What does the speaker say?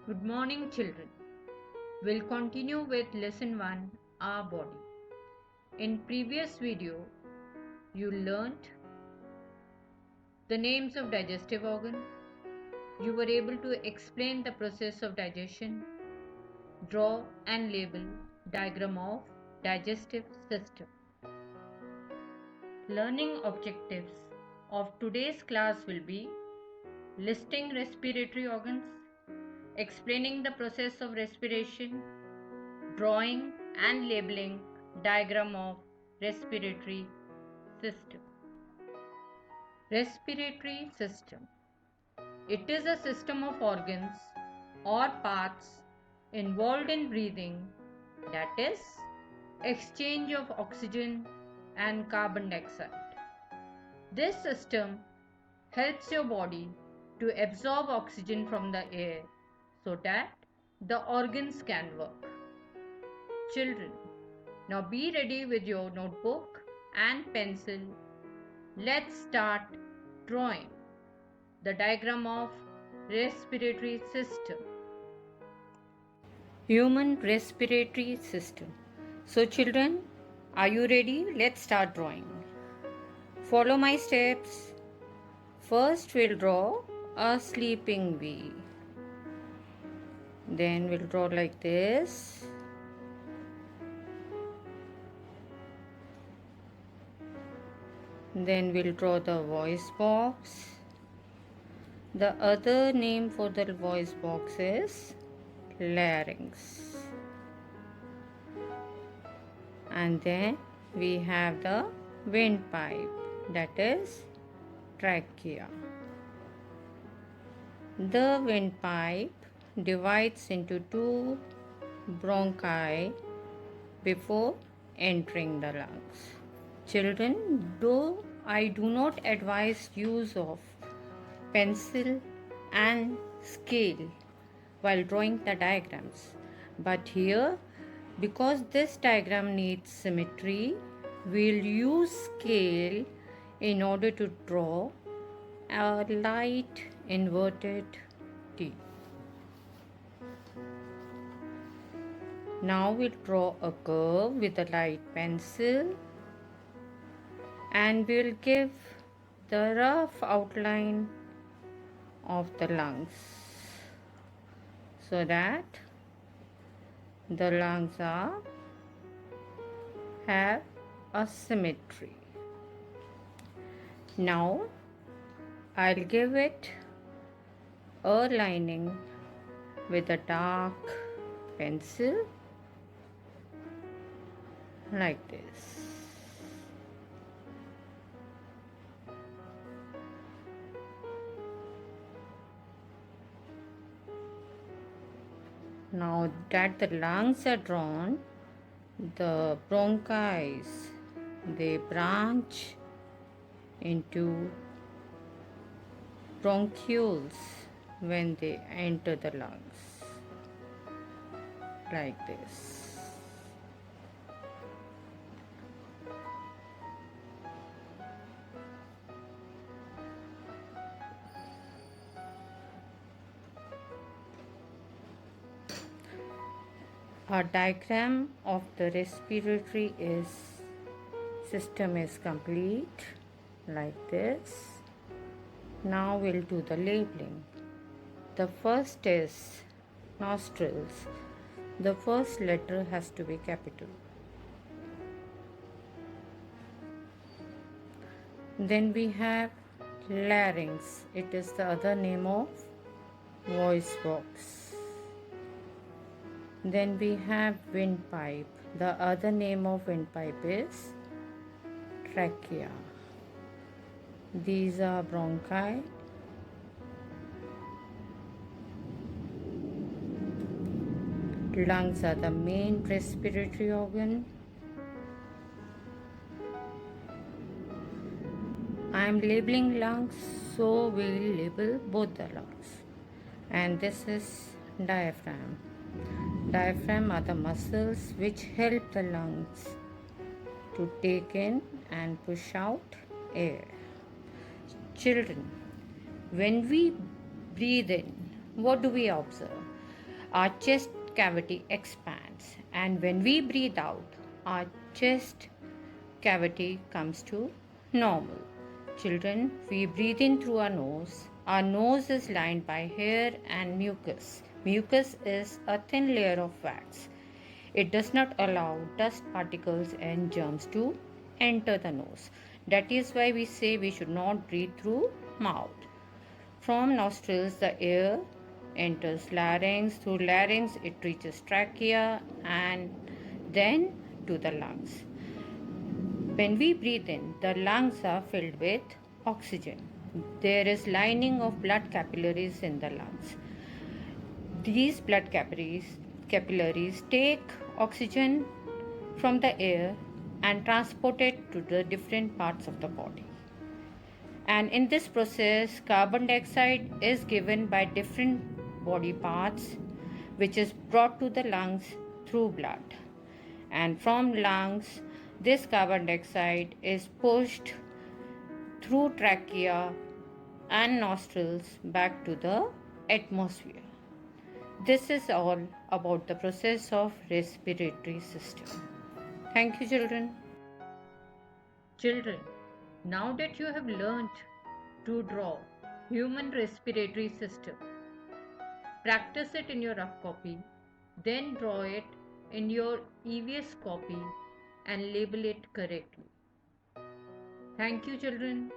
Good morning, children. We'll continue with lesson 1, our body. In previous video, you learnt the names of digestive organ. You were able to explain the process of digestion, draw and label diagram of digestive system. Learning objectives of today's class will be listing respiratory organs, explaining the process of respiration, drawing and labeling diagram of respiratory system. Respiratory system. It is a system of organs or parts involved in breathing, that is, exchange of oxygen and carbon dioxide. This system helps your body to absorb oxygen from the air so that the organs can work. Children, now be ready with your notebook and pencil. Let's start drawing the diagram of respiratory system. Human respiratory system. So children, are you ready? Let's start drawing. Follow my steps. First we'll draw a sleeping bee. Then we'll draw like this. Then we'll draw the voice box. The other name for the voice box is larynx. And then we have the windpipe, that is trachea. The windpipe divides into two bronchi before entering the lungs. Children, though I do not advise use of pencil and scale while drawing the diagrams, but here, because this diagram needs symmetry, we'll use scale in order to draw a light inverted T. Now we'll draw a curve with a light pencil and we'll give the rough outline of the lungs so that the lungs have a symmetry. Now I'll give it a lining with a dark pencil like this. Now that the lungs are drawn, the bronchi, they branch into bronchioles when they enter the lungs, like this. Our diagram of the respiratory system is complete, like this. Now we'll do the labeling. The first is nostrils. The first letter has to be capital. Then we have larynx. It is the other name of voice box. Then we have windpipe. The other name of windpipe is trachea. These are bronchi. Lungs are the main respiratory organ. I am labeling lungs, so we will label both the lungs. And this is diaphragm. Diaphragm are the muscles which help the lungs to take in and push out air. Children, when we breathe in, what do we observe? our chest cavity expands, and when we breathe out, our chest cavity comes to normal. Children, we breathe in through our nose. Our nose is lined by hair and mucus. Mucus is a thin layer of wax. It does not allow dust particles and germs to enter the nose. That is why we say we should not breathe through mouth. From nostrils, the air enters larynx. Through larynx, it reaches trachea and then to the lungs. When we breathe in, the lungs are filled with oxygen. There is lining of blood capillaries in the lungs. These blood capillaries take oxygen from the air and transport it to the different parts of the body. And in this process, carbon dioxide is given by different body parts, which is brought to the lungs through blood. And from lungs, this carbon dioxide is pushed through trachea and nostrils back to the atmosphere. This is all about the process of respiratory system. Thank you, children. Children, now that you have learnt to draw human respiratory system, practice it in your rough copy, then draw it in your EVS copy and label it correctly. Thank you, children.